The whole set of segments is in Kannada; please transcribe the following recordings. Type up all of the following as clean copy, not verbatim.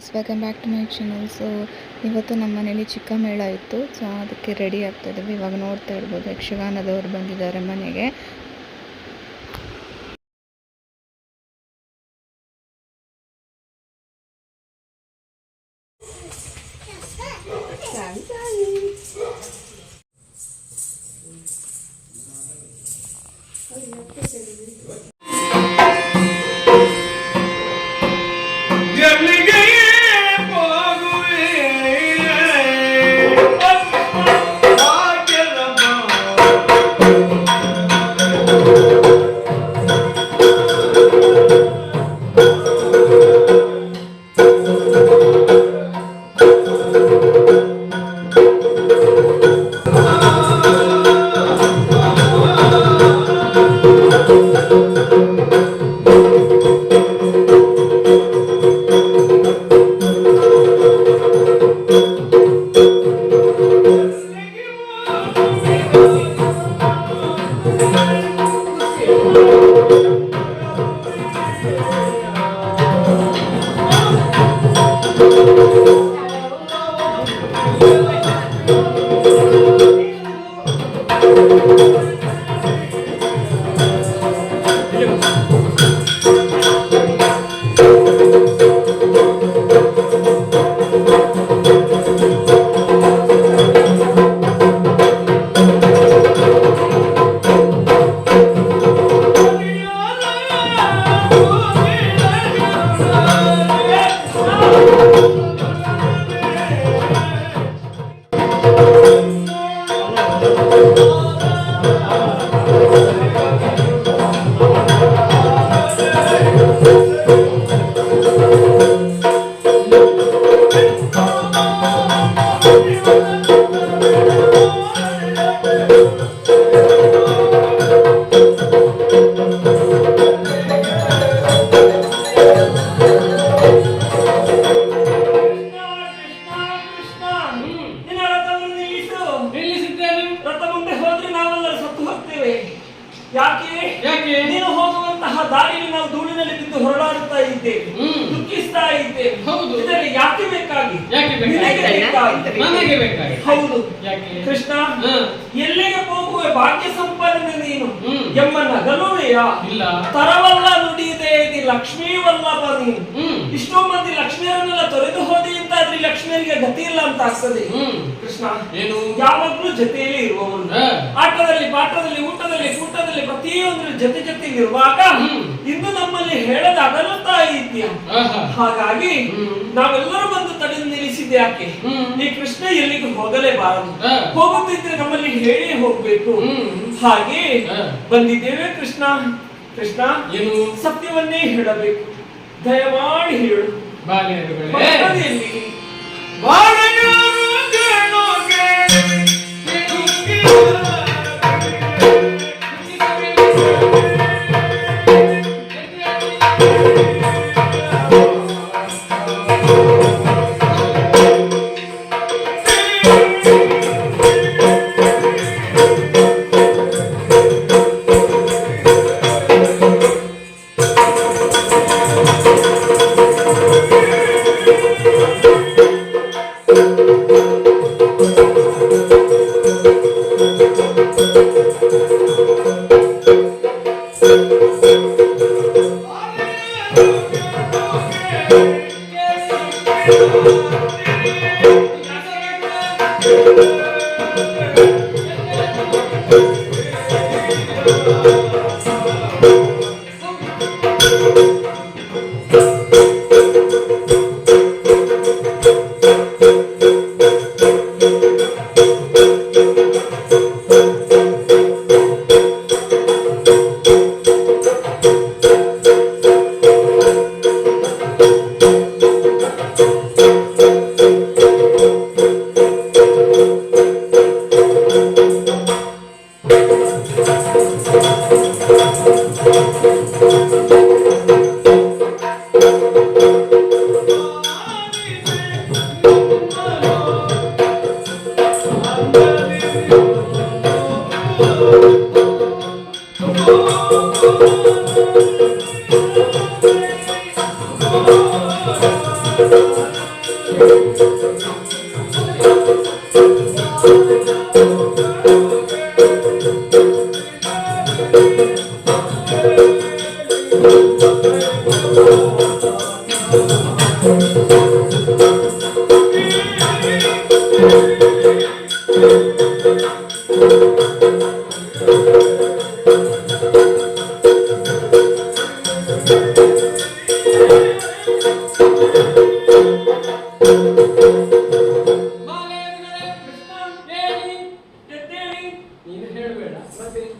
Welcome back to my channel. So ಇವತ್ತು ನಮ್ಮ ಮನೇಲಿ ಚಿಕ್ಕ ಮೇಳ ಇತ್ತು. ಸೊ ಅದಕ್ಕೆ ರೆಡಿ ಆಗ್ತಾ ಇದ್ದೀವಿ. ಇವಾಗ ನೋಡ್ತಾ ಇರ್ಬೋದು ಯಕ್ಷಗಾನದವ್ರು ಬಂದಿದ್ದಾರೆ ಮನೆಗೆ. ಯಾಕೆ ನೀನು ಹೋಗುವಂತಹ ದಾರಿಯಲ್ಲಿ ನಾವು ಧೂಳಿನಲ್ಲಿ ಬಿದ್ದು ಹೊರಡಾಡುತ್ತಾ ಇದ್ದೇವೆ, ದುಃಖಿಸ್ತಾ ಇದ್ದೇವೆ. ಇದರಲ್ಲಿ ಯಾಕೆ ಬೇಕಾಗಿ? ಹೌದು ಕೃಷ್ಣ, ಎಲ್ಲಿಗೆ ಹೋಗುವೆ ಭಾಗ್ಯ ಸಂಪಾದನೆ ನೀನು ಎಂಬ ನಗಲುವೆಯ ಇಲ್ಲ ತರವಲ್ಲ ನುಡಿಯಿದೆ ಇದು ಲಕ್ಷ್ಮೀ ವಲ್ಲಭ ನೀನು. ಇಷ್ಟೋ ಮಂದಿ ಲಕ್ಷ್ಮಿಯರನ್ನೆಲ್ಲ ತೊರೆದು ಹೋದಿ ಅಂತಾದ್ರೆ ಲಕ್ಷ್ಮಿಯರಿಗೆ ಗತಿ ಇಲ್ಲ ಅಂತ ಆಗ್ತದೆ. ಕೃಷ್ಣ ಏನು ಯಾವಾಗ್ಲೂ ಜೊತೆಯಲ್ಲಿ ಇರುವವನು, ಆಟದಲ್ಲಿ ಪಾಠದಲ್ಲಿ ಊಟದಲ್ಲಿ ಕೂಟದಲ್ಲಿ ಪ್ರತಿಯೊಂದ್ರ ಜೊತೆ ಜೊತೆಗಿರುವಾಗ ಇಂದು ನಮ್ಮಲ್ಲಿ ಹೇಳದ ಅಗಲುತ್ತಾ ಇದೆಯಾ. ಹಾಗಾಗಿ ನಾವೆಲ್ಲರೂ ಬಂದು ತಡೆದು ನಿಲ್ಲಿಸಿದ್ದೆ ಯಾಕೆ? ಈ ಕೃಷ್ಣ ಎಲ್ಲಿಗೂ ಹೋಗಲೇಬಾರದು, ಹೋಗುತ್ತಿದ್ರೆ ನಮ್ಮಲ್ಲಿ ಹೇಳಿ ಹೋಗ್ಬೇಕು. ಹಾಗೆ ಬಂದಿದ್ದೇವೆ ಕೃಷ್ಣ. ಕೃಷ್ಣ ಏನು ಸತ್ಯವನ್ನೇ ಹೇಳಬೇಕು, ದಯಮಾಡಿ ಹೇಳು.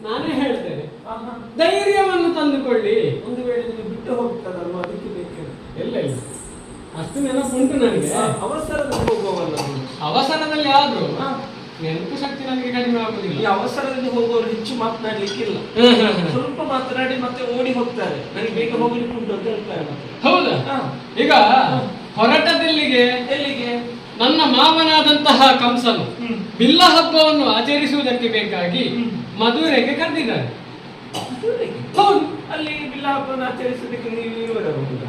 ನಾನೇ ಹೇಳ್ತೇನೆ, ಧೈರ್ಯವನ್ನು ತಂದುಕೊಳ್ಳಿ. ಒಂದು ವೇಳೆ ನೀವು ಬಿಟ್ಟು ಹೋಗ್ತದಲ್ವ, ಅದಕ್ಕೆ ಬೇಕೇನು? ಇಲ್ಲ ಇಲ್ಲ, ಅಷ್ಟು ನೆನಪುಂಟು ನನಗೆ. ಅವಸರದಲ್ಲಿ ಹೋಗುವವಲ್ಲ. ಅವಸರದಲ್ಲಿ ಆದ್ರೂ ನೆನಪು ಶಕ್ತಿ ನನಗೆ ಕಡಿಮೆ ಆಗುದಿಲ್ಲ. ಈ ಅವಸರದಲ್ಲಿ ಹೋಗುವವರು ಹೆಚ್ಚು ಮಾತನಾಡ್ಲಿಕ್ಕಿಲ್ಲ, ಸ್ವಲ್ಪ ಮಾತನಾಡಿ ಮತ್ತೆ ಓಡಿ ಹೋಗ್ತಾರೆ. ನನಗೆ ಬೇಗ ಹೋಗ್ಲಿಕ್ಕೆ ಉಂಟು ಅಂತ ಹೇಳ್ತಾರೆ. ಹೌದಾ? ಈಗ ಹೊರಟದೆಲ್ಲಿಗೆ? ಎಲ್ಲಿಗೆ? ನನ್ನ ಮಾವನಾದಂತಹ ಕಂಸನು ಬಿಲ್ಲ ಹಬ್ಬವನ್ನು ಆಚರಿಸುವುದಕ್ಕೆ ಬೇಕಾಗಿ ಮಧುರೆಗೆ ಕರೆದಿದ್ದಾರೆ. ಹೌದು, ಅಲ್ಲಿ ಬಿಲ್ಲ ಹಬ್ಬವನ್ನು ಆಚರಿಸುವುದಕ್ಕೆ ನೀವು ಇರುವವರಬಹುದು.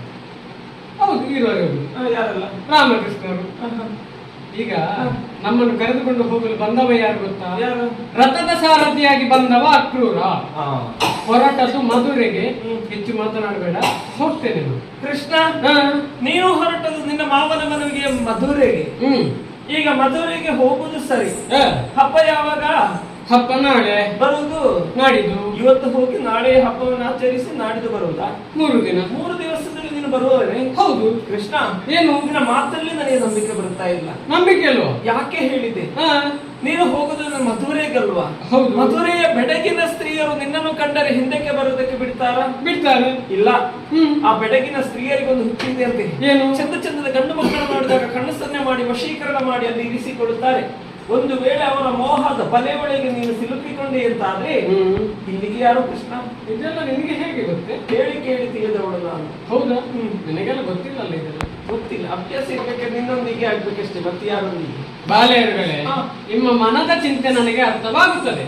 ಹೌದು, ಇರುವವರು. ಯಾರಲ್ಲ? ರಾಮಕೃಷ್ಣರು. ಈಗ ನಮ್ಮನ್ನು ಕರೆದುಕೊಂಡು ಹೋಗಲು ಬಂದವ ಯಾರು ಗೊತ್ತಾ? ಯಾರು? ರಥದ ಸಾರಥಿಯಾಗಿ ಬಂದವ ಅಕ್ರೂರ. ಹೊರಟದ್ದು ಮಧುರೆಗೆ. ಹೆಚ್ಚು ಮಾತನಾಡಬೇಡ, ಹೋಗ್ತೇನೆ ನಾನು. ಕೃಷ್ಣ, ನೀನು ಹೊರಟದ್ದು ನಿನ್ನ ಮಾವನ ಮನೆಗೆ ಮಧುರೆಗೆ. ಈಗ ಮಧುರೆಗೆ ಹೋಗುದು ಸರಿ. ಹಬ್ಬ ಯಾವಾಗ? ಹಬ್ಬ ನಾಳೆ ಬರುವುದು. ನಾಡಿದ್ದು. ಇವತ್ತು ಹೋಗಿ ನಾಳೆ ಹಬ್ಬವನ್ನು ಆಚರಿಸಿ ನಾಡಿದ್ದು ಬರುವುದಾ? 3 ದಿನ. 3 ದಿವಸದಲ್ಲಿ ನೀನು ಬರುವವನೇ? ಹೌದು. ಕೃಷ್ಣ, ಏನು ನಿನ್ನ ಮಾತಲ್ಲಿ ನನಗೆ ನಂಬಿಕೆ ಬರ್ತಾ ಇಲ್ಲ. ನಂಬಿಕೆ ಅಲ್ವಾ? ಯಾಕೆ ಹೇಳಿದೆ? ನೀನು ಹೋಗುದು ಮಧುರೆಗಲ್ವಾ? ಹೌದು. ಮಧುರೆಯ ಬೆಡಗಿನ ಸ್ತ್ರೀಯರು ನಿನ್ನನ್ನು ಕಂಡರೆ ಹಿಂದಕ್ಕೆ ಬರುವುದಕ್ಕೆ ಬಿಡ್ತಾರ? ಬಿಡ್ತಾರೆ. ಇಲ್ಲ. ಆ ಬೆಡಗಿನ ಸ್ತ್ರೀಯರಿಗೆ ಒಂದು ಹುಚ್ಚಿದೆ ಅಂತೆ. ಏನು? ಚಂದದ ಗಂಡು ಮಕ್ಕಳು ನೋಡಿದಾಗ ಕಣ್ಣು ಸನ್ನೆ ಮಾಡಿ ವಶೀಕರಣ ಮಾಡಿ ಅಲ್ಲಿ ಇರಿಸಿಕೊಳ್ಳುತ್ತಾರೆ. ಒಂದು ವೇಳೆ ಅವರ ಮೋಹದ ಬಲೆ ಒಳಗೆ ನೀನು ಸಿಲುಕಿಕೊಂಡೆ ಅಂತಾದ್ರೆ ಇಲ್ಲಿಗೆ ಯಾರು ಕೃಷ್ಣ? ಇದೆಲ್ಲ ನಿನಗೆ ಹೇಗೆ ಗೊತ್ತೇ? ಕೇಳಿ ತಿಳಿದವಳು ನಾನು. ಹೌದಾ? ನಿನಗೆಲ್ಲ ಗೊತ್ತಿಲ್ಲಲ್ಲ ಇದೆಲ್ಲ? ಗೊತ್ತಿಲ್ಲ. ಅಭ್ಯಾಸ ಇರ್ಬೇಕಾದ್ರೆ ನಿನ್ನೊಂದಿಗೆ ಆಗ್ಬೇಕಷ್ಟೇ, ಮತ್ತೆ ಯಾರೊಂದಿಗೆ. ಬಾಲೆಯರುಗಳೇ, ನಿಮ್ಮ ಮನದ ಚಿಂತೆ ನನಗೆ ಅರ್ಥವಾಗುತ್ತದೆ.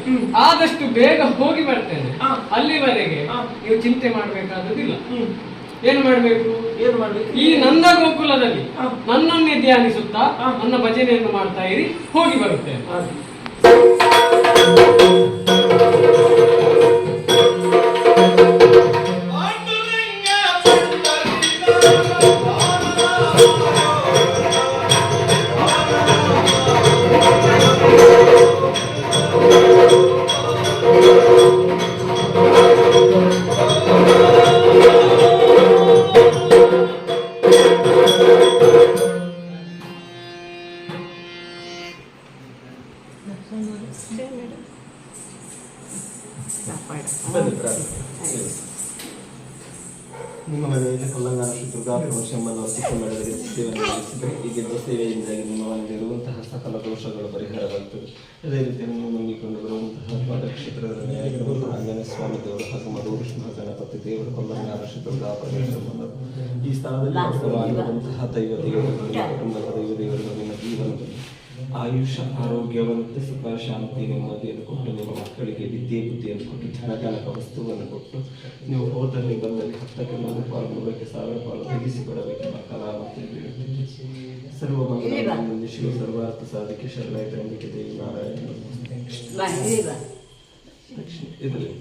ಆದಷ್ಟು ಬೇಗ ಹೋಗಿ ಬರ್ತೇನೆ. ಅಲ್ಲಿವರೆಗೆ ನೀವು ಚಿಂತೆ ಮಾಡಬೇಕಾದುದಿಲ್ಲ. ಏನು ಮಾಡ್ಬೇಕು? ಈ ನಂದ ಗೋಕುಲದಲ್ಲಿ ನನ್ನನ್ನೇ ಧ್ಯಾನಿಸುತ್ತಾ ನನ್ನ ಭಜನೆಯನ್ನು ಮಾಡ್ತಾ ಇರಿ. ಹೋಗಿ ಬರುತ್ತೇನೆ. ನಿಮ್ಮ ಮನೆಯಲ್ಲಿ ಕಲ್ಲಂಗಾರ ದುರ್ಗಾ ಪ್ರಮೋಷಮ್ಮನ್ನು ಚಿಕ್ಕ ಮೇಳದಲ್ಲಿ ಸೇವೆಯನ್ನು ನಡೆಸಿದರೆ ಈಗಿದ್ದ ಸೇವೆಯಿಂದಾಗಿ ನಿಮ್ಮ ಮನೆಯಲ್ಲಿರುವಂತಹ ಸಕಲ ದೋಷಗಳು ಪರಿಹಾರವಾಗುತ್ತದೆ. ಅದೇ ರೀತಿಯಲ್ಲಿ ನೀವು ನಂಬಿಕೊಂಡು ಬರುವಂತಹ ಪಾದಕ್ಷೇತ್ರದ ಆಂಜನೇಯ ಸ್ವಾಮಿ ದೇವರು ಹಾಗೂ ಮಧುರ ಗಣಪತಿ ದೇವರು ಕಲ್ಲಂಗಾರ ದುರ್ಗಾ ಪ್ರಮೋಷಮ್ಮನ್ನು ಈ ಸ್ಥಳದಲ್ಲಿ ವಾಸವಾಗಿರುವಂತಹ ದೈವ ದೇವರು, ಕುಟುಂಬದ ದೈವ ದೇವರು ನಿಮ್ಮ ಜೀವನದಲ್ಲಿ ಆಯುಷ ಆರೋಗ್ಯವಂತೆ ಸುಖ ಶಾಂತಿ ನೆಮ್ಮದಿಯನ್ನು ಕೊಟ್ಟು ನಿಮ್ಮ ಮಕ್ಕಳಿಗೆ ವಿದ್ಯೆ ಬುದ್ಧಿಯನ್ನು ಕೊಟ್ಟು ಧನಕನಕ ವಸ್ತುವನ್ನು ಕೊಟ್ಟು ನೀವು ಹೋದಲ್ಲಿ ಬಂದಲ್ಲಿ 10ಕ್ಕೆ 100 ಪಾಲು 100ಕ್ಕೆ 1000 ಪಾಲು ತೆಗೆಸಿಕೊಡಬೇಕೆಂಬ ಕಲಾ ಮತ್ತು ಸರ್ವ ಮಂಗಲ ಶಿವ ಸರ್ವಾರ್ಥ ಸಾಧಿಕೆ ಶರಣಾಯ ತ್ರ್ಯಂಬಕೆ ದೇವಿ ನಾರಾಯಣ ಇದರಲ್ಲಿ